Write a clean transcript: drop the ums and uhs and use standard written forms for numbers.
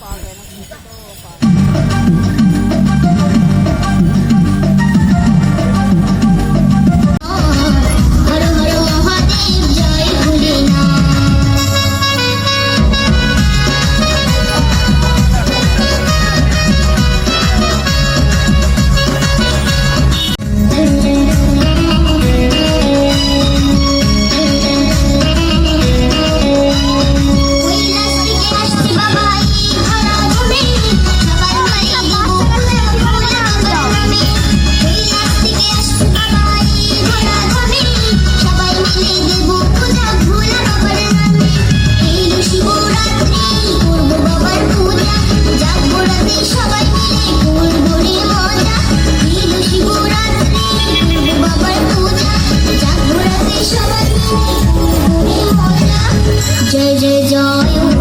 পাওয়া যায় না, খেতে তো পাওয়া যায়। হর হর মহাদেব জয় ভোলেনাথ। কৈলাস থেকে আসছে বাবা এই ধরা ধামে, সবার মাঝে দেবো ভোলা বাবার নামে। কৈলাস থেকে আসছে বাবা এই ধরা ধামে, সবাই মিলে দেবো পূজা ভোলা বাবার নামে। এলো শিবরাত্রি করবো বাবার পূজা, জাগবো রাতে সবাই মিলে করবো রে মজা। এলো শিবরাত্রি করবো বাবার পূজা, জাগবো রাতে সবাই মিলে করবো রে মজা। জয় জয় জয়